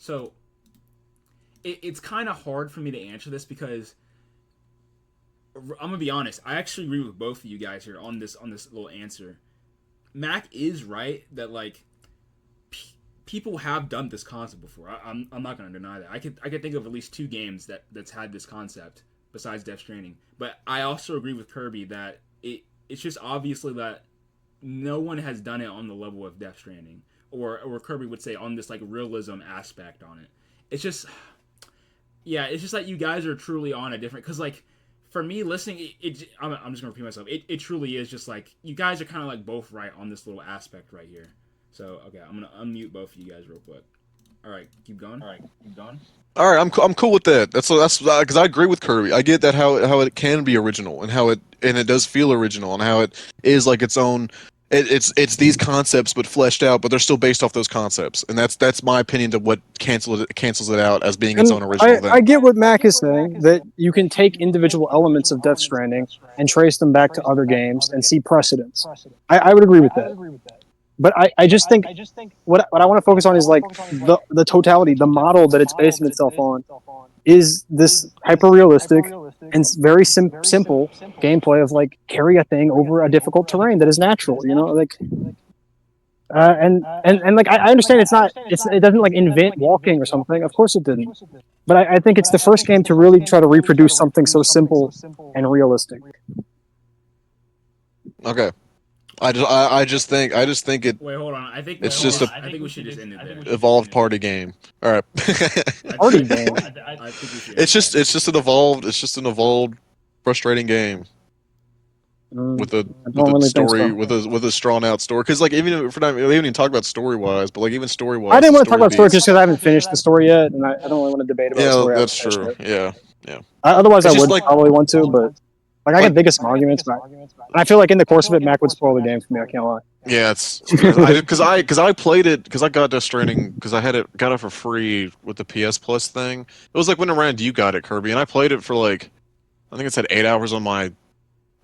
So it's kind of hard for me to answer this because I'm gonna be honest. I actually agree with both of you guys here on this little answer. Mac is right that like people have done this concept before. I'm not gonna deny that. I could think of at least two games that's had this concept besides Death Stranding. But I also agree with Kirby that it's just obviously that no one has done it on the level of Death Stranding, or Kirby would say on this like realism aspect on it. It's just yeah, it's just like you guys are truly on a different because like for me listening, I'm just gonna repeat myself. It truly is just like you guys are kind of like both right on this little aspect right here. So okay, I'm gonna unmute both of you guys real quick. All right, keep going. All right, I'm cool with that. That's because I agree with Kirby. I get that how it can be original and how it does feel original and how it is like its own. It's these concepts but fleshed out, but they're still based off those concepts, and that's my opinion to what cancels it out as being its And own original I thing. get what Mac is saying, that you can take individual elements of Death Stranding and trace them back to other games and see precedents. I would agree with that. But I just think what I want to focus on is like the totality, the model that it's basing itself on is this hyper realistic and very simple gameplay of like carry a thing over a difficult terrain that is natural, you know, like and like I understand it doesn't like invent walking or something. Of course it didn't. But I think it's the first game to really try to reproduce something so simple and realistic. Okay, I just think it Wait, hold on. it's just a I think we should just end it there. evolved party game. All right. Party game. I think we should. It's just an evolved frustrating game with a I don't really think story so. with a drawn out story. Because like even if we haven't even talked about story wise, but like even story wise, I didn't want to talk about story just because I haven't finished the story yet, and I don't really want to debate about a Yeah, story I haven't that's finished true. yet. Yeah. Otherwise, I It's just would like probably want to, but like I like can think of some arguments, but and I feel like in the course of it, Mac would spoil the game for me. I can't lie. yeah, it's because I played it because I got Death Stranding because I got it for free with the PS Plus thing. It was like when around you got it, Kirby, and I played it for like I think it said 8 hours on my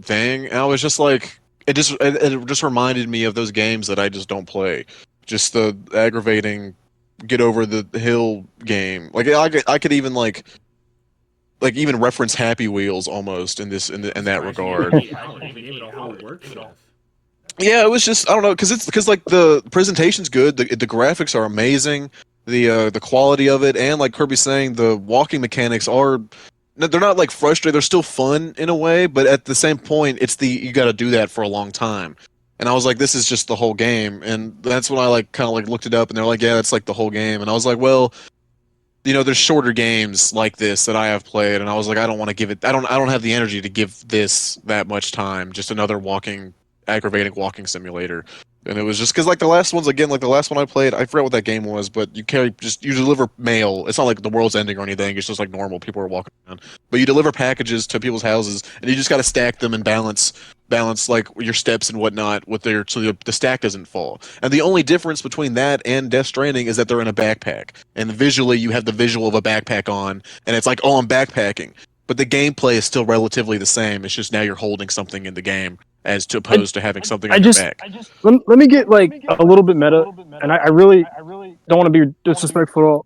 thing, and I was just like it just reminded me of those games that I just don't play. Just the aggravating get over the hill game. Like I could even like even reference Happy Wheels almost in that regard. They gave it a whole workshop. Yeah, it was just I don't know because like the presentation's good, the graphics are amazing, the quality of it, and like Kirby's saying, the walking mechanics are they're not like frustrating, they're still fun in a way, but at the same point, it's you got to do that for a long time. And I was like, this is just the whole game, and that's when I like kind of like looked it up, and they're like, yeah, that's like the whole game, and I was like, well, there's shorter games like this that I have played, and I was like, I don't want to give it. I don't have the energy to give this that much time. Just another aggravating walking simulator. And it was just because like the last ones again, like the last one I played, I forgot what that game was, but you deliver mail. It's not like the world's ending or anything. It's just like normal. People are walking around, but you deliver packages to people's houses, and you just got to stack them and balance like your steps and whatnot with so the stack doesn't fall. And the only difference between that and Death Stranding is that they're in a backpack, and visually you have the visual of a backpack on, and it's like, oh, I'm backpacking. But the gameplay is still relatively the same. It's just now you're holding something in the game as to opposed to having something on your back. Let me get like a little bit meta, and I really don't want to be disrespectful.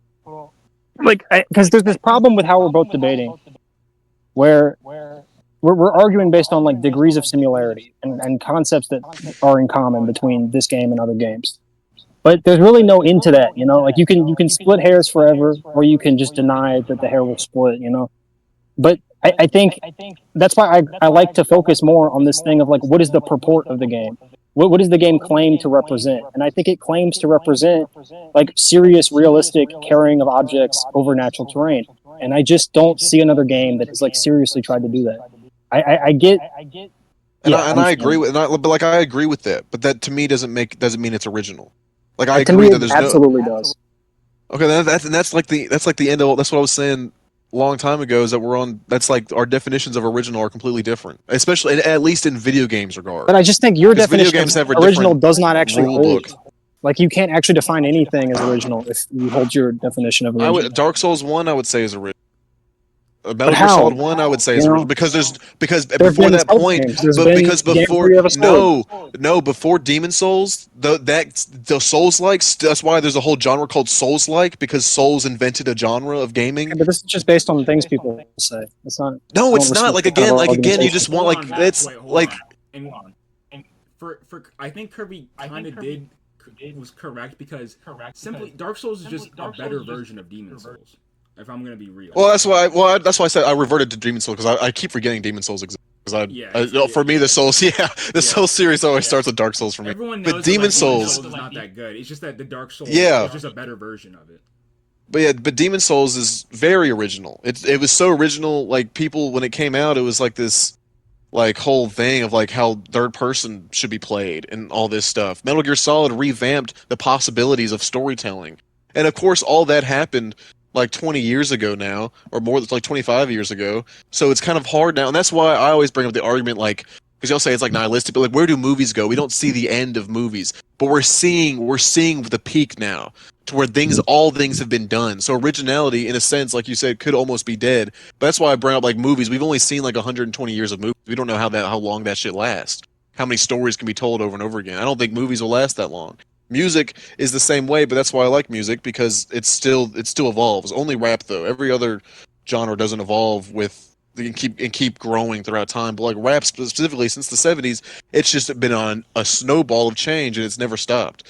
Like, because there's this problem with how we're both debating, where we're arguing based on like degrees of similarity and concepts that are in common between this game and other games. But there's really no end to that, you know. Like you can split hairs forever, or you can just deny that the hair will split, you know. But I think that's why I like to focus more on this thing of like what is the purport of the game? What does the game claim to represent? And I think it claims to represent like serious, realistic carrying of objects over natural terrain. And I just don't see another game that has like seriously tried to do that. I get. And I agree with, but like I agree with that. But that to me doesn't mean it's original. Like I to agree me, that there's absolutely does. Okay, that's like the end of that's what I was saying a long time ago is that that's like our definitions of original are completely different, especially at least in video games regard. But I just think your definition games have of a original different does not actually rule hold. book. Like you can't actually define anything as original if you hold your definition of original. Dark Souls 1 I would say is original. Metal But Gear how? Solid 1, I would say You is know, original because there've before been that Souls point, games. There's but been because games before where you have a sword. no, before Demon Souls, the Souls likes, that's why there's a whole genre called Souls like, because Souls invented a genre of gaming. Okay, but this is just based on things people say. It's not. No, I don't it's not. respect the kind of Like again, you argumentation. just want Hold on, like Matt. it's Wait, hold like on. And for I think Kirby kind of did was correct because simply Dark Souls is just a better version of Demon Souls. If I'm gonna be real. well, that's why I said I reverted to Demon Souls because I keep forgetting Demon Souls exists. Because Yeah, for me the Souls, yeah, the Souls series always starts with Dark Souls for me. Everyone But knows that Demon like Demon Souls, Souls is not that good. It's just that the Dark Souls yeah, is just a better version of it. but Demon Souls is very original. It was so original. Like people when it came out, it was like this like whole thing of like how third person should be played and all this stuff. Metal Gear Solid revamped the possibilities of storytelling. And of course all that happened like 20 years ago now or more, it's like 25 years ago. So it's kind of hard now and that's why I always bring up the argument like because y'all say it's like nihilistic, but like where do movies go? We don't see the end of movies, but we're seeing the peak now to where all things have been done. So originality, in a sense, like you said, could almost be dead. But that's why I bring up like movies. We've only seen like 120 years of movies. We don't know how long that shit lasts. How many stories can be told over and over again? I don't think movies will last that long. Music is the same way, but that's why I like music because it still evolves. Only rap though. Every other genre doesn't evolve with and keep growing throughout time. But like rap specifically since the 70s, it's just been on a snowball of change and it's never stopped.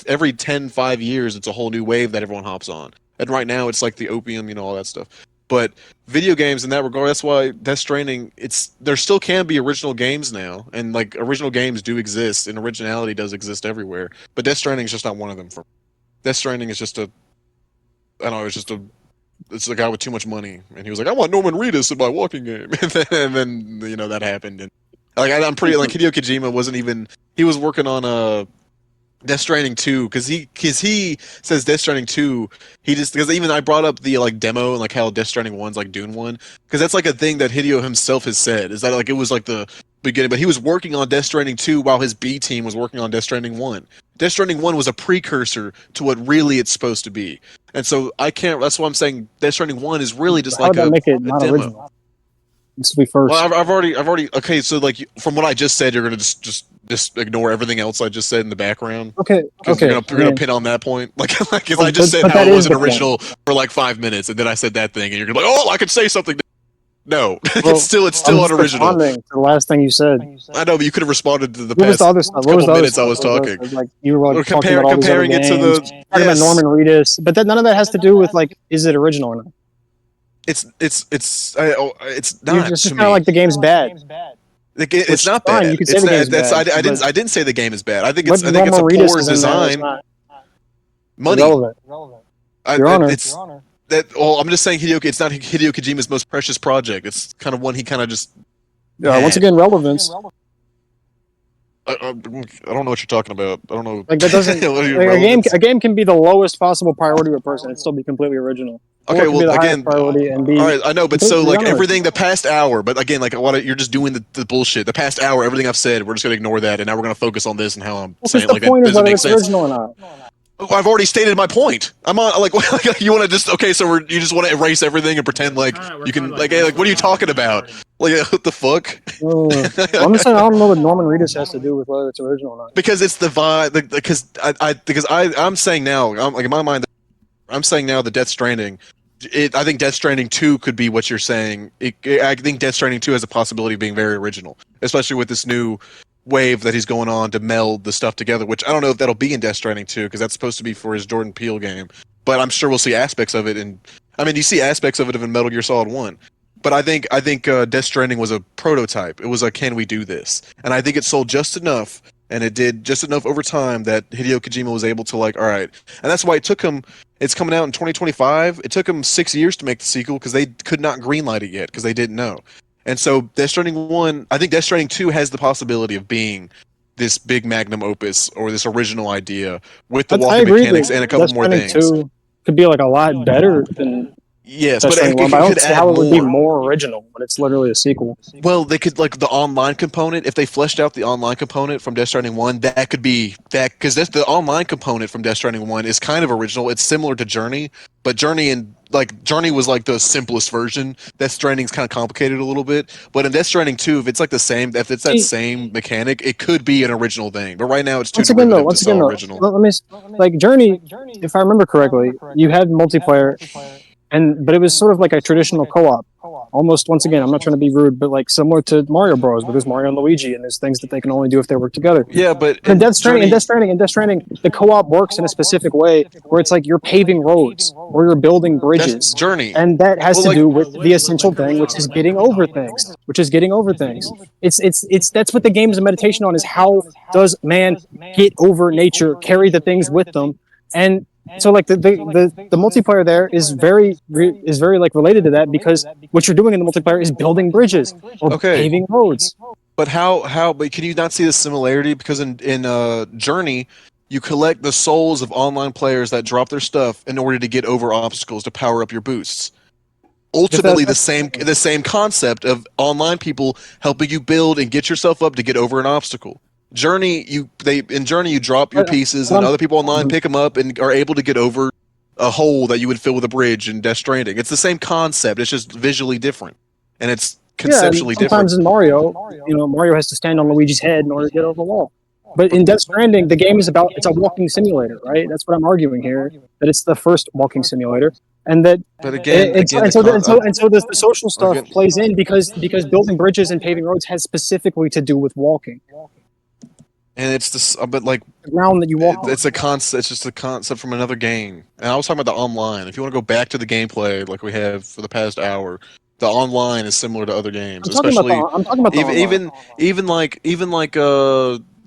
Every 5 years it's a whole new wave that everyone hops on. And right now it's like the opium, all that stuff. But video games in that regard, that's why Death Stranding, there still can be original games now, and like original games do exist, and originality does exist everywhere. But Death Stranding is just not one of them. For me. Death Stranding is just I don't know, it's a guy with too much money, and he was like, I want Norman Reedus in my walking game, and then that happened, and like I'm pretty like Hideo Kojima wasn't even he was working on a Death Stranding 2 because he says Death Stranding 2 he just because even I brought up the like demo and like how Death Stranding 1's like Dune 1 because that's like a thing that Hideo himself has said is that like it was like the beginning but he was working on Death Stranding 2 while his B team was working on Death Stranding 1. Death Stranding 1 was a precursor to what really it's supposed to be. And so I can't that's why I'm saying Death Stranding 1 is really just How like would that make it a not demo. original? This will be first. Well, I've already. Okay, so like from what I just said, you're gonna just ignore everything else I just said in the background Okay, because you're okay. gonna I you're gonna mean, pin on that point. Like, because well, I just said but how that it is wasn't the point. original for like 5 minutes, and then I said that thing, and you're gonna be like, oh, I could say something. No, it's Well, still I'm just unoriginal. responding to the last thing you said. I know, but you could have responded to the What was the past other stuff? What was couple the other minutes I stuff? was What was the other talking. stuff? Like you were Or like talking about all these other comparing it to games, the talking about yes, Norman Reedus, but none of that has to do with like, is it original or not? it's You're not just to kind of me. like the game's bad, It's which not fine, you bad. could say It's the not. game's That's bad, but I didn't say the game is bad. what I think it's Norman a Reedus poor is in there is design. not Money. irrelevant. Your Honor. Well, I'm just saying It's not Hideo Kojima's most precious project. It's kind of one he kind of just Once had. again, relevance. I don't know what you're talking about. I don't know. Like that doesn't What are your like, relevance? a game can be the lowest possible priority of a person and still be completely original, or Okay, it can be well, the highest again, priority and all be right, I know, but so completely like unoriginal. everything the past hour, but again, like you're just doing the bullshit. The past hour, everything I've said, we're just gonna ignore that, and now we're gonna focus on this and how I'm Because saying the like that point is doesn't whether make it's sense. original or not. I've already stated my point. I'm on like you want to just okay, so you just want to erase everything and pretend like you can like hey, like what are you talking about? Like what the fuck? I'm just saying I don't know what Norman Reedus has to do with whether it's original or not. Because it's the vibe. I'm saying now, like in my mind, I'm saying now the Death Stranding. I think Death Stranding 2 could be what you're saying. I think Death Stranding 2 has a possibility of being very original, especially with this new wave that he's going on to meld the stuff together, which I don't know if that'll be in Death Stranding 2 because that's supposed to be for his Jordan Peele game. But I'm sure we'll see aspects of it and I mean, you see aspects of it in Metal Gear Solid 1. But I think Death Stranding was a prototype. It was like, can we do this? And I think it sold just enough, and it did just enough over time that Hideo Kojima was able to like, all right. And that's why it took him. It's coming out in 2025. It took him 6 years to make the sequel because they could not greenlight it yet because they didn't know. And so Death Stranding 1, I think Death Stranding 2 has the possibility of being this big magnum opus or this original idea with the I walking agree mechanics that and a couple Death more Stranding things. 2 could be like a lot better than Yes, Death but Stranding it, 1, it but I don't could see add how it would be more. more original when it's literally a sequel. Well, they could like the online component. If they fleshed out the online component from Death Stranding 1, that could be that because that's the online component from Death Stranding 1 is kind of original. It's similar to Journey, but Journey was like the simplest version. Death Stranding's kind of complicated a little bit, but in Death Stranding 2, if it's like the same, if it's that See, same mechanic, it could be an original thing. But right now, it's too once again though, derivative to sell original. let me like Journey. If I remember correctly, you had multiplayer, but it was sort of like a traditional co-op. Almost, once again, I'm not trying to be rude, but like similar to Mario Bros. But there's Mario and Luigi, and there's things that they can only do if they work together. Yeah, but But in in Journey, Death Stranding, the co-op works in a specific way where it's like you're paving roads or you're building that's bridges, Journey. and that has Well, to like do Well, with the let essential Kirby thing, which talk. is Let getting Kirby over talk. things. It's that's what the game is a meditation on: is how does man get over nature, carry the things with them, and so like the multiplayer there is very like related to that because what you're doing in the multiplayer is building bridges or okay, paving roads. but how but can you not see the similarity because in Journey you collect the souls of online players that drop their stuff in order to get over obstacles to power up your boosts. If Ultimately the same concept of online people helping you build and get yourself up to get over an obstacle. Journey you drop your pieces what and I'm, other people online pick them up and are able to get over a hole that you would fill with a bridge in Death Stranding. It's the same concept, it's just visually different and it's yeah, and conceptually different. sometimes in Mario, Mario has to stand on Luigi's head in order to get over the wall. But in Death Stranding, the game is it's a walking simulator, right? That's what I'm arguing here. That it's the first walking simulator, and that But again, the social stuff again, plays in because building bridges and paving roads has specifically to do with walking, and it's this, but like the ground that you walk on. it's a concept. It's just a concept from another game. And I was talking about the online. If you want to go back to the gameplay like we have for the past hour, the online is similar to other games, especially I'm talking about the even online.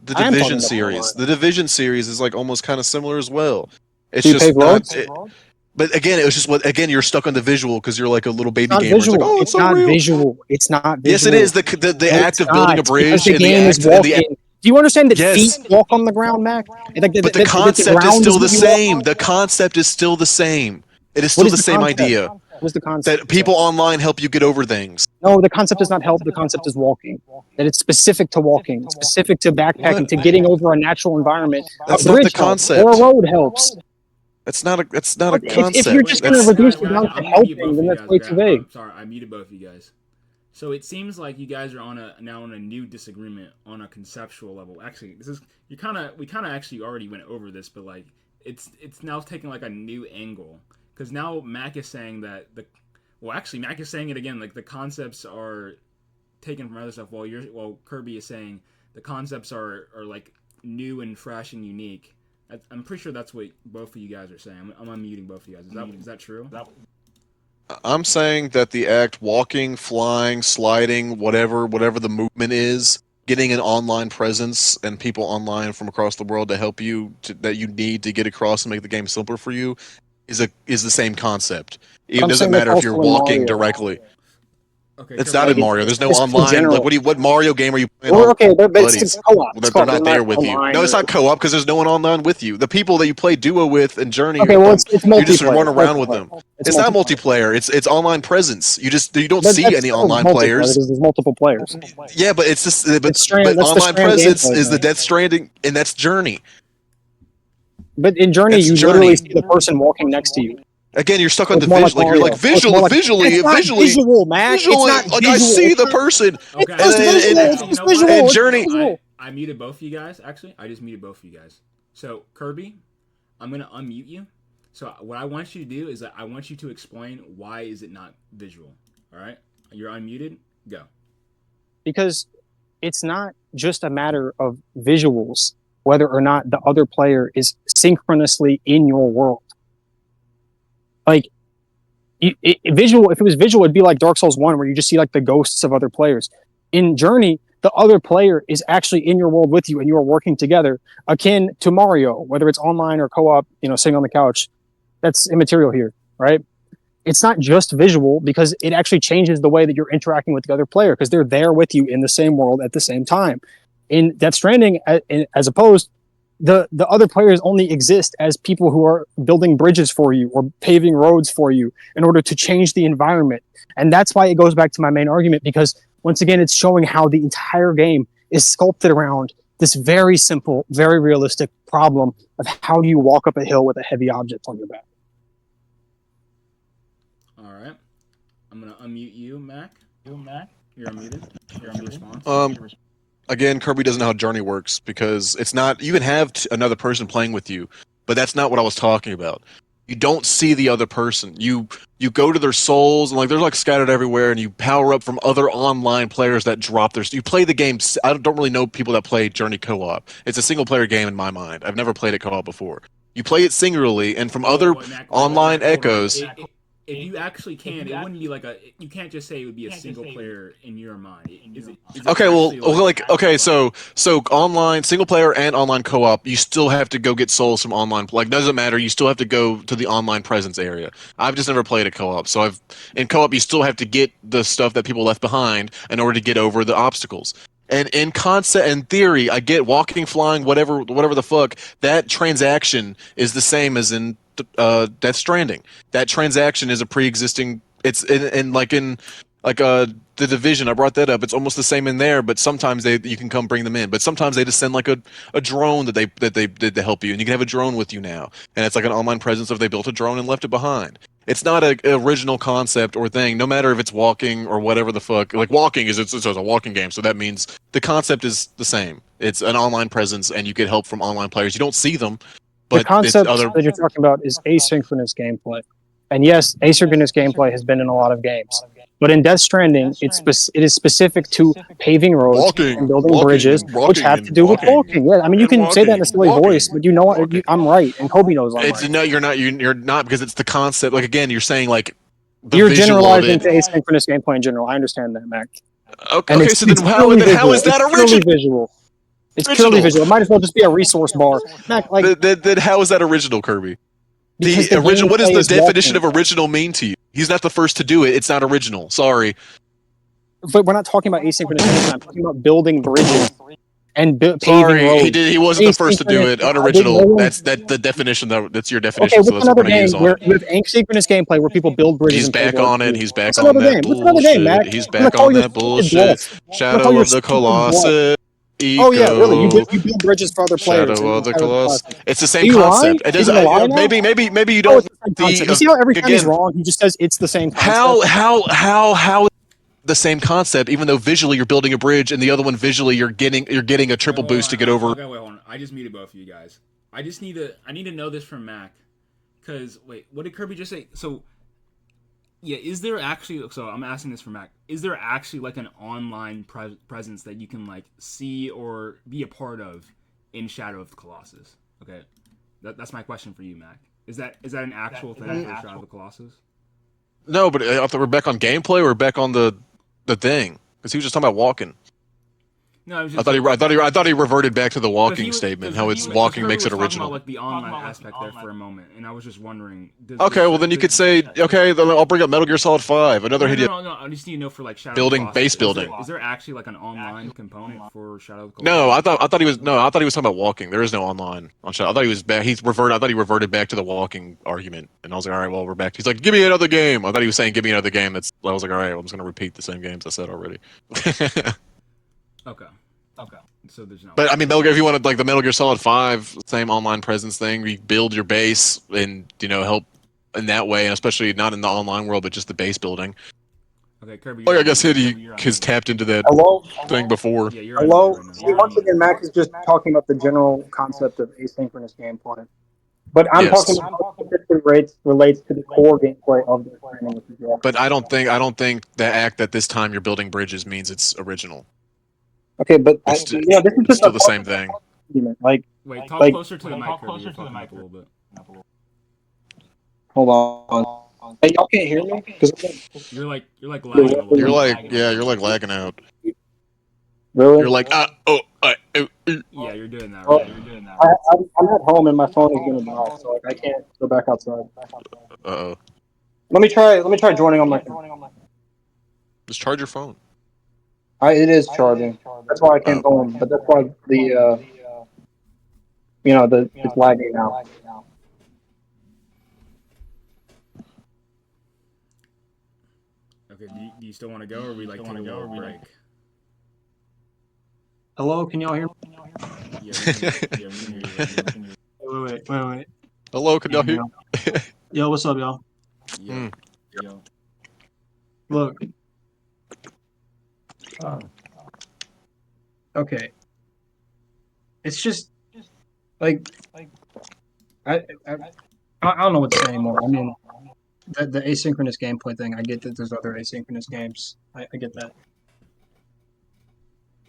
the I am talking Division about the series. online. The Division series is like almost kind of similar as well. It's Do you pave just not. roads? But again, it was just what again you're stuck on the visual because you're like a little It's baby not gamer. It's like visual. oh, it's It's so not real. visual. It's not Yes, it visual. is the No, act it's of building a not because bridge the and the game is act and the walking. Do you understand that feet yes. walk on the ground, Mac? Like But the that the concept is ground is still the what you walk same. on? The concept is still the same. It is What still is the the same concept? idea What is the that concept? people online help you get over things. No, the concept does not help. The concept is walking. That it's specific to walking, specific to What? backpacking, to getting over a natural environment. A That's not the bridge helps, or a concept. road helps. That's not a But if you're concept. just going to Guys, That's reduce guys, it guys, down to I'm gonna mute helping, both of then you that's guys. way Okay, too vague. I'm sorry, I muted both of you guys. So it seems like you guys are now on a new disagreement on a conceptual level. Actually, we kind of actually already went over this, but like it's now taking like a new angle because now Mac is saying that Mac is saying it again. Like the concepts are taken from other stuff, while Kirby is saying the concepts are like new and fresh and unique. I'm pretty sure that's what both of you guys are saying. I'm unmuting both of you guys. Is that true? I'm saying that the act walking, flying, sliding, whatever the movement is, getting an online presence and people online from across the world to help you that you need to get across and make the game simpler for you is the same concept. But It I'm doesn't saying that's matter if you're also in walking Mario. directly. Okay, It's Kirby. not Like in Mario. There's no just in online. Like general. what Mario game are you playing Well, online okay, with but it's buddies? co-op. It's They're co-op. It not doesn't there matter with you. online No, it's or not co-op because there's no one online with you. The people that you play duo with and Journey, okay. Well, it's you just multiplayer. run It's around with multiplayer. them. It's not multiplayer. It's online presence. You don't But see that's any still online multiplayer players. because there's multiple players. Yeah, but it's just That's but the online Strand presence gameplay is the thing. Death Stranding, and that's Journey. But in Journey, That's you literally Journey. see the person walking next to you. Again, you're stuck So on it's the more like visual. Like you're Mario. like So it's more like it's not visual, Mac. It's visually. not Like I visual. see the person, It's Okay, and just actually, visual. and It's actually, you just know what? visual. and It's just Journey. visual. I muted both of you guys. Actually, I just muted both of you guys. So Kirby, I'm gonna unmute you. So what I want you to do is that I want you to explain why is it not visual. All right, you're unmuted. Go. Because it's not just a matter of visuals, whether or not the other player is synchronously in your world. Like visual, if it was visual, it'd be like Dark Souls 1, where you just see like the ghosts of other players. In Journey, the other player is actually in your world with you and you are working together, akin to Mario, whether it's online or co-op, sitting on the couch. That's immaterial here, right? It's not just visual because it actually changes the way that you're interacting with the other player because they're there with you in the same world at the same time. In Death Stranding, as opposed, the other players only exist as people who are building bridges for you or paving roads for you in order to change the environment. And that's why it goes back to my main argument, because once again, it's showing how the entire game is sculpted around this very simple, very realistic problem of how do you walk up a hill with a heavy object on your back. All right. I'm going to unmute you, Mac. You're unmuted. You're on response. Again, Kirby doesn't know how Journey works because it's not. You can have another person playing with you, but that's not what I was talking about. You don't see the other person. You go to their souls and like they're like scattered everywhere, and you power up from other online players that drop their. You play the game. I don't really know people that play Journey co-op. It's a single player game in my mind. I've never played it co-op before. You play it singularly, and from other online echoes. If you actually can, it wouldn't be like a. You can't just say it would be a single player in your mind. Is it okay, well, okay, so online single player and online co-op, you still have to go get souls from online. Like, doesn't matter. You still have to go to the online presence area. I've just never played a co-op, so in co-op you still have to get the stuff that people left behind in order to get over the obstacles. And in concept and theory, I get walking, flying, whatever the fuck. That transaction is the same as in Death Stranding. That transaction is a pre-existing. It's in the Division. I brought that up. It's almost the same in there, but sometimes you can come bring them in. But sometimes they just send like a drone that they did to help you, and you can have a drone with you now. And it's like an online presence of they built a drone and left it behind. It's not an original concept or thing, no matter if it's walking or whatever the fuck. Like walking it's a walking game, so that means the concept is the same. It's an online presence, and you get help from online players. You don't see them, but the concept that you're talking about is asynchronous gameplay. And yes, asynchronous gameplay has been in a lot of games. But in Death Stranding, it is specific to paving roads and building bridges, which have to do with walking. Yeah, I mean, you can say that in a silly voice, but you know what? I'm right, and Kobe knows I'm right. No, you're not. You're not, because it's the concept. Like, again, you're saying like you're generalizing to asynchronous gameplay in general. I understand that, Mac. Okay, so then how is that original? Visual. It's purely visual. It might as well just be a resource bar. Mac, like, then how is that original, Kirby? The original. What does the definition of original mean to you? He's not the first to do it. It's not original. Sorry. But we're not talking about asynchronous gameplay. I'm talking about building bridges and paving roads. He wasn't the first to do it. Unoriginal. That's the definition. That's your definition. Okay, what's another game where with asynchronous gameplay where people build bridges? He's back on it. He's back on that bullshit. What's another game, Mac? He's back on that bullshit. Shadow of the Colossus. Eco. Oh yeah, really? You build bridges for other players. Shadow of the Colossus. It's the same concept. It doesn't. Maybe you don't. You see how every time he's wrong, he just says it's the same concept. How the same concept, even though visually you're building a bridge, and the other one visually you're getting a triple boost to get over. Okay, wait, hold on. I just muted both of you guys. I need to know this from Mac, because wait, what did Kirby just say? So. Yeah, is there actually... So I'm asking this for Mac. Is there actually like an online presence that you can like see or be a part of in Shadow of the Colossus? Okay, that's my question for you, Mac. Is that an actual thing for Shadow of the Colossus? No, but I thought we're back on gameplay or we're back on the thing, because he was just talking about walking. No, I thought he reverted back to the walking statement. How it's walking makes it original. About, like the online aspect there for a moment, and I was just wondering. Okay, well then you could say, okay, then I'll bring up Metal Gear Solid 5. Another hit. No. I just need to know for like Shadow building, of the Colossus. base building. Is there actually like an online component for Shadow of the Colossus? No, I thought he was talking about walking. There is no online on Shadow. I thought he was back. I thought he reverted back to the walking argument, and I was like, all right, well we're back. He's like, give me another game. I thought he was saying, give me another game. I was like, all right, well, I'm just gonna repeat the same games I said already. Okay. So there's no. But I mean, Metal Gear, if you wanted like the Metal Gear Solid 5, same online presence thing, you build your base and help in that way, and especially not in the online world, but just the base building. Okay, Kirby. Like I guess he has tapped into that thing before. Yeah, Hello. See, once again, Mac is just talking about the general concept of asynchronous gameplay, but I'm talking about it relates to the core gameplay of the training. But I don't think the act that this time you're building bridges means it's original. Okay, but this is just still the same thing. Like, wait, talk closer to the mic. Closer to the mic a little bit. Hold on. Hey, y'all can't hear me? You're like lagging a little. You're like lagging out. Really? You're like Yeah, you're doing that. Right? You're doing that. Right? I'm at home and my phone is going to die, so like I can't go back outside. Uh-oh. Let me try joining on my phone. Just charge your phone. It is charging. That's why I can't go in, but that's why it's lagging now. Okay, do you still want to go, or we like take a little break? Hello, can y'all hear me? Yeah, we can hear you right now. Wait. Hello, can y'all hear? Yo, what's up, y'all? Yo. Look. Okay. It's just like I don't know what to say anymore. I mean, the asynchronous gameplay thing. I get that there's other asynchronous games. I get that.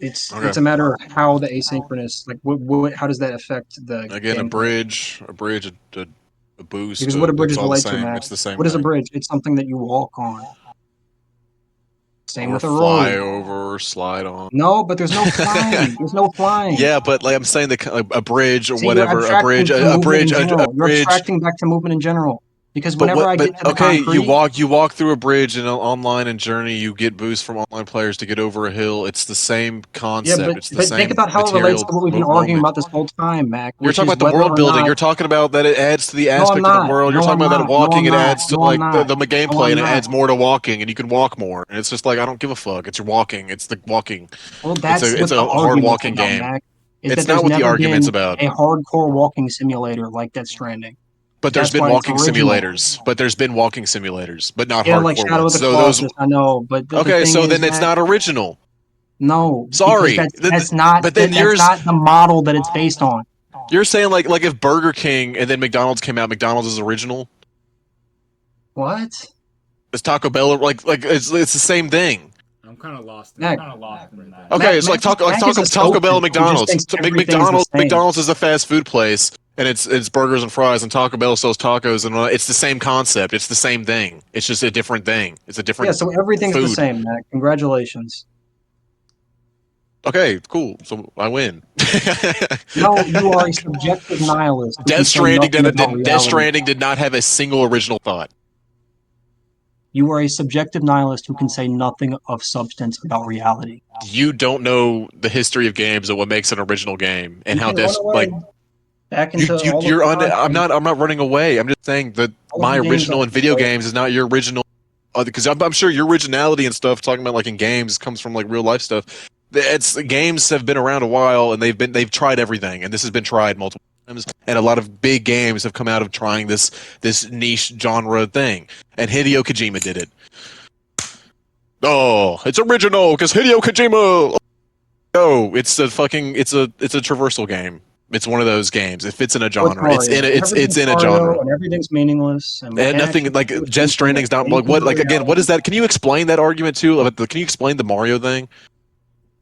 It's a matter of how the asynchronous how does that affect the Again, gameplay? a boost. Because what do It's bridges all the relate to, same. Mac? It's the same What is a thing. bridge? It's something that you walk on. Same Or with a fly road. over, or slide on. No, but there's no flying. There's no flying. Yeah, but like I'm saying, a bridge or See, you're whatever, abstracting to movement in a general. You're bridge. abstracting back to movement in general. Because But whenever what? I But get to the okay, concrete, you walk through a bridge in online and Journey. You get boosts from online players to get over a hill. It's the same yeah, concept. but It's the but think same about how it relates material to what we've been arguing moment. about this whole time, Mac, You're which talking is about the whether world or building. not. You're talking about that it adds to the No, I'm aspect of the not. world. You're No, talking I'm about that not. No, walking. I'm It not. adds to No, I'm like not. the No, gameplay, I'm and it not. adds more to walking, and you can walk more. And it's just like I don't give a fuck. It's your walking. It's the walking. Well, that's It's what the a hard argument's walking about, game. Mac. Is It's that not there's what the never argument's been about. a hardcore walking simulator like Death Stranding. But there's That's been why it's walking original. simulators. But there's been walking simulators, but not Yeah, like hardcore Shadow of ones. the So those. Colossus, I know, but the Okay, thing so is, then it's Mac, not original. no, because Sorry, but then that's yours. not the model that it's based on. You're saying like if Burger King and then McDonald's came out, McDonald's is original. What? Is Taco Bell like it's the same thing? I'm kind of lost Mac, in that. Okay, it's Mac is a Taco Bell and socialist who just McDonald's. thinks everything's the same. McDonald's is a fast food place, and it's burgers and fries, and Taco Bell sells tacos, and it's the same concept. It's the same thing. It's just a different thing. It's a Yeah, different so everything's the food. same, Mac. Congratulations. Okay, cool. So I win. No, you are a subjective nihilist who can say nothing about Death reality. Stranding did not have a single original thought. You are a subjective nihilist who can say nothing of substance about reality. You don't know the history of games and what makes an original game and You how can run away back into all of you're the on. content, I'm not running away. I'm just saying that all of my the games that original in have been video played. games is not your original. Because I'm sure your originality and stuff talking about like in games comes from like real life stuff. It's games have been around a while and they've tried everything and this has been tried multiple times and a lot of big games have come out of trying this niche genre thing and Hideo Kojima did it. Oh, it's original because Hideo Kojima. Oh, it's a traversal game. It's one of those games. It fits in a So it's genre. Mario. It's Everything's in a Mario, genre. and everything's meaningless, and And mechanics nothing have to like do with Death something Stranding's that's not like based in what the like again. What reality. is that? Can you explain that argument too? Can you explain the Mario thing and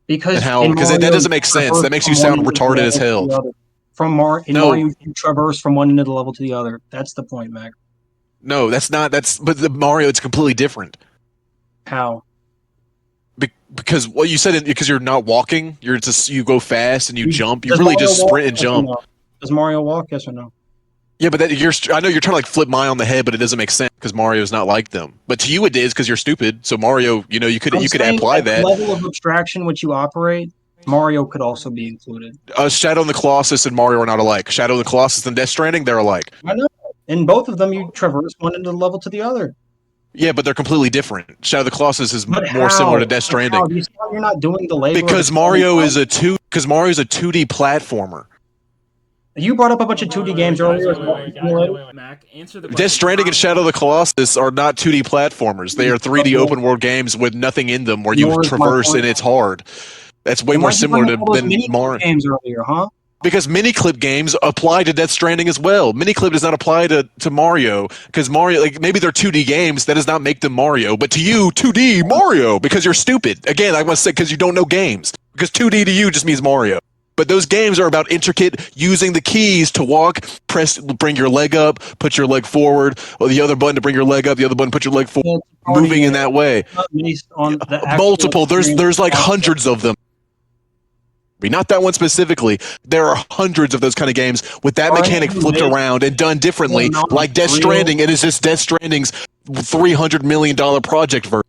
Because how? in Because that Mario, doesn't you make sense. traverse That makes you from one sound end of the retarded as level to hell. the other. In No, Mario, you traverse from one end of the level to the other. That's the point, Mac. no, that's not. That's but the Mario. It's completely different. How? Because what you said because you're not walking. You're just you go fast and you jump. You Does really Mario just walk? sprint and Yes or jump. no? Does Mario walk? Yes or no? Yeah, but I know you're trying to like flip mine on the head, but it doesn't make sense because Mario's not like them. But to you it is because you're stupid. So Mario, I'm you could saying apply at the that. level of abstraction which you operate, Mario could also be included. Shadow and the Colossus and Mario are not alike. Shadow and the Colossus and Death Stranding, they're alike. I know. In both of them, you traverse one end of the level to the other. Yeah, but they're completely different. Shadow of the Colossus is But more similar how? to Death But how? Stranding Do you see how you're not doing the labor of explaining because Mario's a 2D platformer. You brought up a bunch of 2D games earlier as walking simulators. Mac, answer the Death question. Stranding and Shadow of the Colossus are not 2D platformers. They are 3D open world games with nothing in them where you Nor is my traverse point. and it's hard. That's way Then more why'd you bring similar up to all those than mini Mario. games earlier, huh? Because miniclip games apply to Death Stranding as well. Miniclip does not apply to Mario because Mario, like maybe they're 2D games. That does not make them Mario. But to you, 2D Mario because you're stupid. Again, I must say because you don't know games. Because 2D to you just means Mario. But those games are about intricate using the keys to walk, bring your leg up, put your leg forward, or the other button to bring your leg up, the other button put your leg forward, Well, it's a party moving in game. that way. It's not based on the actual Multiple. experience There's like concept. hundreds of them. Not that one specifically. There are hundreds of those kind of games with that Are any mechanic of them flipped based around and done on the differently, amount of like Death real? Stranding. It is just Death Stranding's $300 million project version.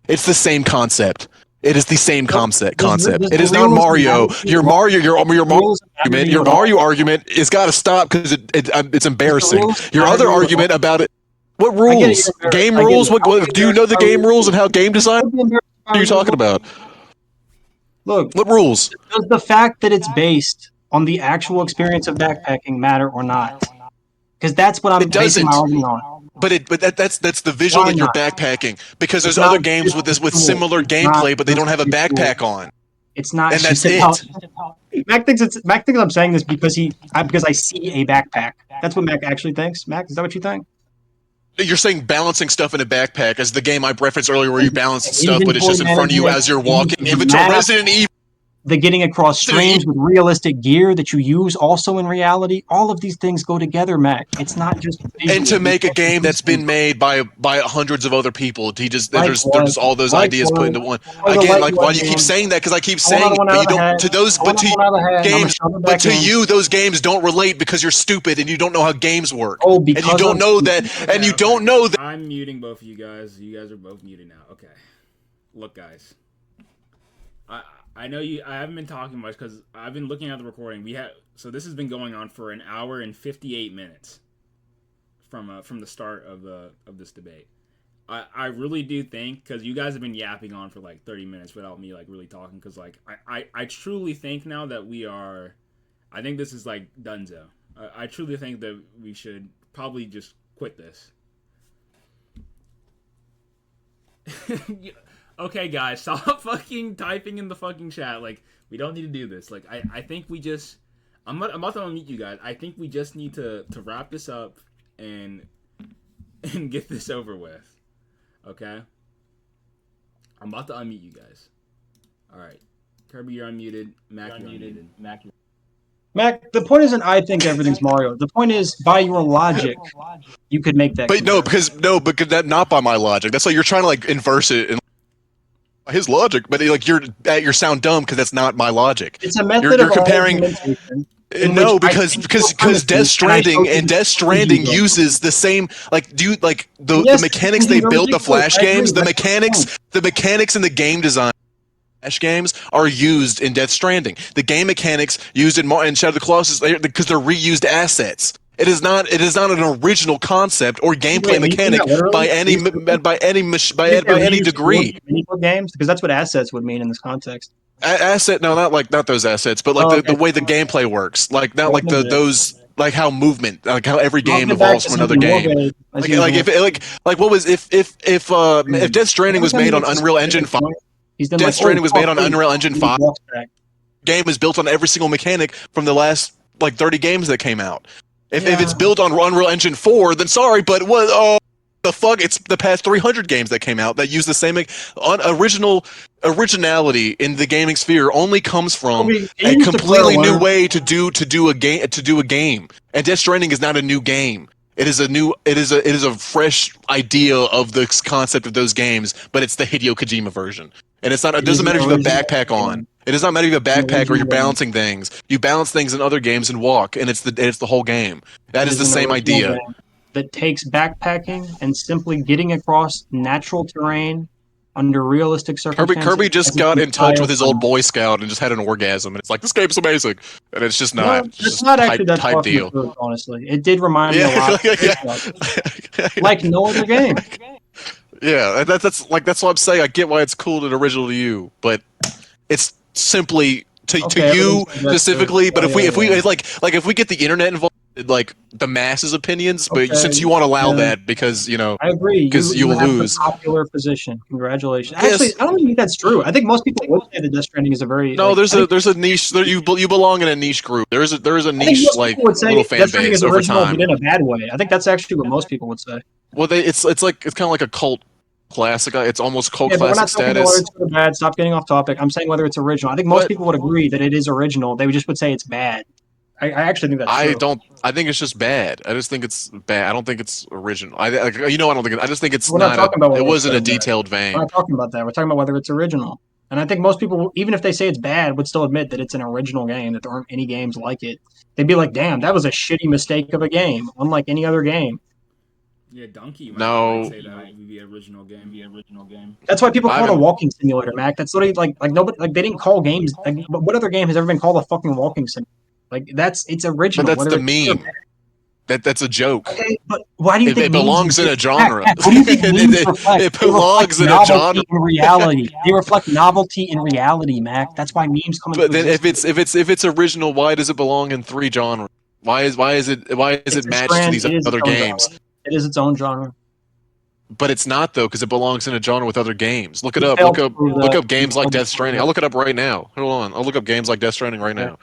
It's the same concept. It is the same concept. It the is not rules Mario. matter to Your you? Mario. Rules matter to you Your at all? Mario argument is got to stop because it's embarrassing. rules Your matter other to you at argument all? about it. What I get it. rules? You're embarrassed. Game I get rules? it. I'll be Do you embarrassed know the if I game lose rules too. and how game design? I'd be embarrassed if I What are you lose as talking well. about? Look, What rules? does the fact that it's based on the actual experience of backpacking matter or not? Because that's what I'm It basing my doesn't. argument on. That's the visual Why that you're not? backpacking because It's there's other not games just with visual. similar It's not gameplay, but they don't just have a visual. backpack on, It's not and that's just about. it. Mac thinks I'm saying this because because I see a backpack. That's what Mac actually thinks. Mac, is that what you think? You're saying balancing stuff in a backpack as the game I referenced earlier, where you balance stuff, but it's Inventory just in front of you management, as you're the use walking. of If the it's a map, Resident Evil, the getting across Resident Evil streams with realistic gear that you use also in reality, all of these things go together, Mac. It's not just and visual. to make a game that's been made by hundreds of other people, Like they're what? just all those Like ideas put what? into one. What was a Again, like like why what do you keep game? saying that? Because I keep I want saying another it, one but out you of the don't hat. to those, I want another one out of the hat, and I'm gonna games. shove it But back to in. you, those games don't relate because you're stupid and you don't know how games work, Oh, and you because don't I'm know stupid. that, and you don't know that. I'm muting both of you guys. You guys are both muted now. Okay. Look, guys. I know you. I haven't been talking much because I've been looking at the recording. So this has been going on for an hour and 58 minutes from the start of this debate. I really do think, because you guys have been yapping on for like 30 minutes without me like really talking, because like I truly think now that I think this is like donezo. I truly think that we should probably just quit this. Okay, guys, stop fucking typing in the fucking chat. Like, we don't need to do this. Like, I think we just... I'm about to unmute you guys. I think we just need to wrap this up and get this over with. Okay? I'm about to unmute you guys. Alright. Kirby, you're unmuted. Mac, you're unmuted. Mac, the point isn't I think everything's Mario. The point is, by your logic, you could make that But comparison. because that not by my logic. That's like you're trying to like inverse it and his logic, but like you sound dumb because that's not my logic. It's a method You're of comparing. argumentation in No, which I because take your Death premises and I show Stranding you and Death where you Stranding go. uses the same like the Yes, mechanics they these are built the ridiculous. Flash I agree. games, That's the point. the mechanics in the game design Flash games are used in Death Stranding. The game mechanics used in Shadow of the Colossus because they're reused assets. It is not an original concept or gameplay Wait, are you saying mechanic that literally? by any If they by any reuse degree. mini-book games, because that's what assets would mean in this context. Asset no not those assets but like Oh, okay. the way the gameplay works like not like Welcome to it. those like how movement like how every I'll game get back evolves to from another something more game vague, as like usual. like what was if Death Stranding Every was time he made on makes a Unreal Engine specific 5 point, he's then Death like, Stranding was made on wait, Unreal Engine and he 5 walks back. game is built on every single mechanic from the last like 30 games that came out if Yeah. it's built on Unreal Engine 4 then sorry but what the fuck it's the past 300 games that came out that use the same originality in the gaming sphere only comes from Can a you just declare a completely new winner? way to do a game and Death Stranding is not a new game it is a fresh idea of the concept of those games but it's the Hideo Kojima version and it It is doesn't an matter if you have a original backpack on game. it does not matter if you have a An backpack or you're original game. balancing things you balance things in other games and walk and it's the whole game that It is the an same original idea game that takes backpacking and simply getting across natural terrain under realistic circumstances Kirby just as its got in touch entire with his old premise. Boy Scout and just had an orgasm, and it's like this game's amazing, and it's just No, not. It's that's just not actually that type far from the deal. truth, honestly. It did remind me a Yeah, lot of Boy yeah, Scouts, like no other game. yeah. That's what I'm saying. I get why it's cool and original to you, but it's simply to Okay, everything's you subjective. specifically. But Yeah, if we yeah. if we get the internet involved, like the masses' opinions, but Okay, since you want to allow yeah. that because I agree. you You will have the lose. popular position. Congratulations. Actually, Yes. I don't think that's true. I think most people would say that Death Stranding is a very No, like. I think, there's a niche. You belong in a niche group. There is a I think niche most like people would say little Death fan Stranding base is over original, time. but in a bad way. I think that's actually what most people would say. Well, it's like it's kind of like a cult classic. It's almost cult Yeah, but we're classic not talking about whether status. it's good or bad. Stop getting off topic. I'm saying whether it's original. I think most What people would agree that it is original. They just would say it's bad. I actually think that's I true. don't. I think it's just bad. I just think it's bad. I don't think it's original. I don't think. I just think it's We're not not a. talking about It whether it's wasn't good a or bad. detailed We're vein. not talking about that. We're talking about whether it's original. And I think most people, even if they say it's bad, would still admit that it's an original game, that there aren't any games like it. They'd be like, damn, that was a shitty mistake of a game, unlike any other game. Yeah, Donkey No. might say that would be original game. That's why people I call it a haven't- walking simulator, Mac. That's literally like nobody like they didn't call games like what other game has ever been called a fucking walking simulator? Like it's original. But that's whether the it's good or meme. That's a joke. bad. Okay, but why do you think It memes belongs in a exist? genre. Mac, what do you think memes It reflect? They belongs reflect in a novelty genre. in reality. They reflect novelty in reality, Mac. That's why memes come into But then existence. if it's original, why does it belong in 3 genres? Why is it It's a matched to these it is its other own games? genre. It is its own genre. But it's not though, because it belongs in a genre with other games. Look it You up. failed to prove Look that. up games You like failed to Death prove Stranding. that. I'll look it up right now. Hold on. I'll look up games like Death Stranding right now.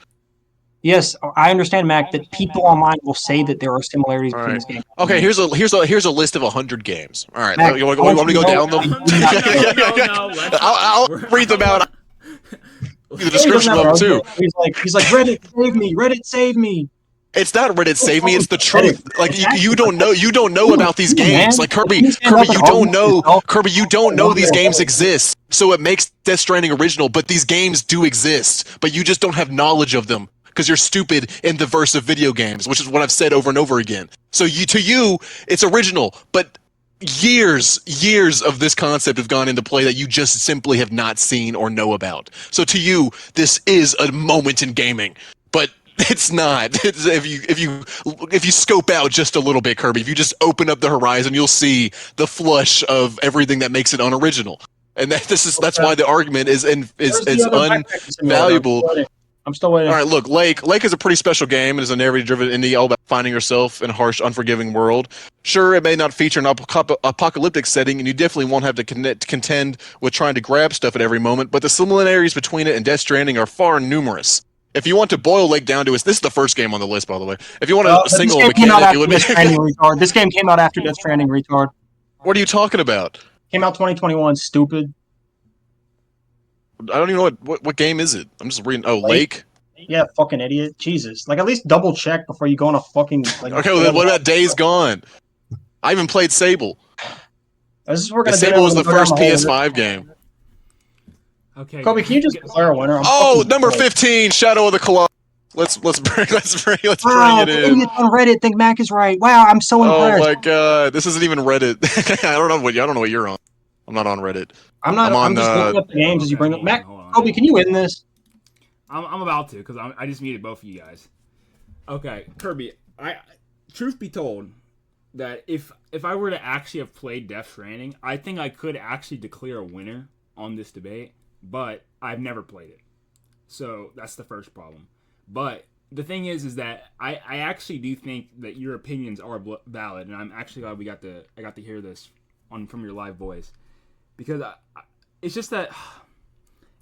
Yes, I understand, Mac, that people online will say that there are similarities All between right. this game. Okay, here's a list of 100 games. All right, Mac, you want I want me to you go to know down them? No. I'll read them out. The He description doesn't have of an them too. argument. He's like Reddit save me, Reddit save me. It's not Reddit save me. It's the Reddit. truth. Like Exactly. you don't know about these Come on, games. man. Like Kirby, Can you stand up and argue for yourself? Kirby, you don't know these games exist. So it makes Death Stranding original. But these games do exist. But you just don't have knowledge of them because you're stupid in the verse of video games, which is what I've said over and over again. So to you, it's original, but years of this concept have gone into play that you just simply have not seen or know about. So to you, this is a moment in gaming, but it's not. It's, if you scope out just a little bit, Kirby, if you just open up the horizon, you'll see the flush of everything that makes it unoriginal. And that's why the argument is Where's the other backpack simulator? unvaluable. I'm still waiting. All right, look, Lake is a pretty special game. It is a narrative-driven indie all about finding yourself in a harsh, unforgiving world. Sure, it may not feature an apocalyptic setting, and you definitely won't have to contend with trying to grab stuff at every moment, but the similarities between it and Death Stranding are far numerous. If you want to boil Lake down to this is the first game on the list, by the way. If you want a single this game came out mechanic, after it would Death Stranding, retard. This game came out after Death Stranding, retard. What are you talking about? Came out 2021, stupid. I don't even know what game is it. I'm just reading. Oh, Lake? Yeah, fucking idiot. Jesus. Like, at least double check before you go on a fucking... Like, Okay, well, then what about Days Gone? I even played Sable. This is we're gonna Sable was the go down first hole. PS5 game. Okay. Kobe, can you just declare a winner? Oh, number 15, Shadow of the Colossus. Let's bring Wow, it the in. idiots on Reddit think Mac is right. Wow, I'm so Oh impressed. my god, this isn't even Reddit. I don't know what you're on. I'm not on Reddit. I'm not. I'm on, I'm just looking up the games as you bring up. Mac, Kobe, can you win this? I'm about to because I just muted both of you guys. Okay, Kirby. Truth be told, that if I were to actually have played Death Stranding, I think I could actually declare a winner on this debate. But I've never played it, so that's the first problem. But the thing is that I actually do think that your opinions are valid, and I'm actually glad I got to hear this from your live voice, because it's just that.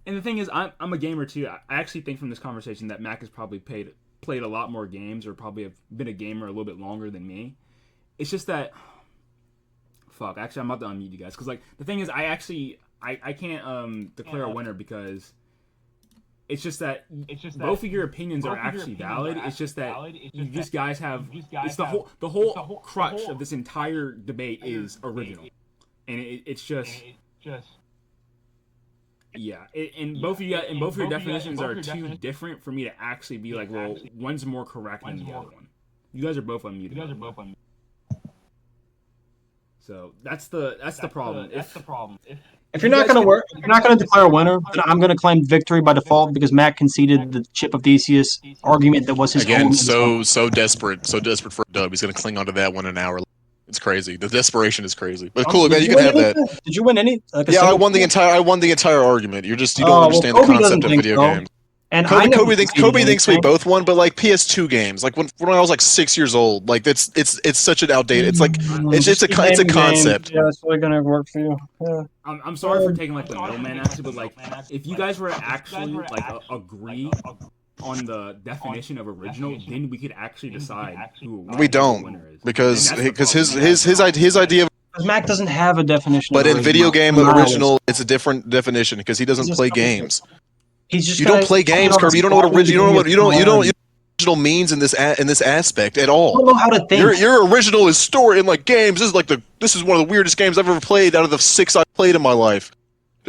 And the thing is, I'm a gamer too. I actually think from this conversation that Mac has probably played a lot more games, or probably have been a gamer a little bit longer than me. It's just that, fuck. Actually, I'm about to unmute you guys because like the thing is, I can't declare a winner because it's just that both of your opinions are actually valid. It's just that you just guys have it's the whole crutch of this entire debate is original, and it's just. Yeah, both of your definitions are too different for me to actually be like, well, one's more correct than the other one. You guys are both unmuted. So that's the problem. If you're not gonna declare a winner, then I'm gonna claim victory by default because Mac conceded the chip of Theseus argument that was his Again, own. so desperate for a dub. He's gonna cling onto that one an hour. It's crazy. The desperation is crazy. But cool, man. You can have that. Did you win any? Like Yeah, I won the entire argument. You don't understand the concept of video games. And Kobe thinks we both won, but like PS2 games, like when I was like 6 years old, like it's such an outdated. It's like it's a concept. Yeah, that's really gonna work for you. Yeah. I'm sorry for taking like the middleman actually, but like if you guys were to actually like agree on the definition of original, then we could actually decide who we don't because his idea. Because Mac doesn't have a definition. But in video game original, it's a different definition because he doesn't play games. You don't play games, Kirby. You don't know what original. You don't know what original means in this aspect at all. I don't know how to think. Your original is story in like games. This is one of the weirdest games I've ever played out of the 6 I've played in my life.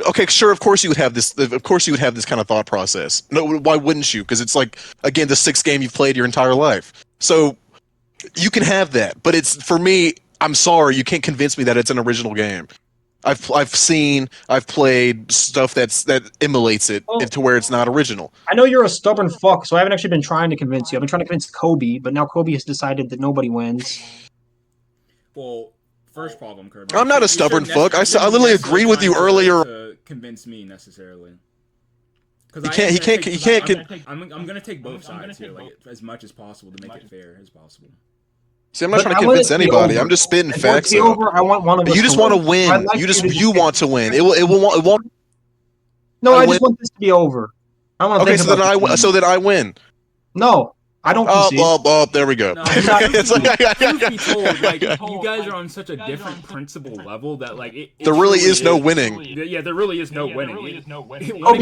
Okay, sure. Of course you would have this. Of course you would have this kind of thought process. No, why wouldn't you? Because it's like again the 6th game you've played your entire life. So you can have that, but it's for me. I'm sorry, you can't convince me that it's an original game. I've played stuff that emulates it Well, to where it's not original. I know you're a stubborn fuck, so I haven't actually been trying to convince you. I've been trying to convince Kobe, but now Kobe has decided that nobody wins. Well, first problem, Kirby. I'm not a stubborn fuck. I literally agreed with you earlier. To convince me necessarily. He can't. I'm gonna take both sides here, like as much as possible to make it fair as possible. See, I'm not But trying I to want convince it to be anybody. over. I'm just spitting And for it to facts be out. over, I want one of us You just to want to I'd win. like You want to win. It won't. No, I win. just want this to be over. I want to Okay, think so about this. then I win. No, I don't concede. There we go. No, It's truth be told, like you guys are on such a different principle level that like there really truly is no winning. Yeah, there really is no winning. Kobe,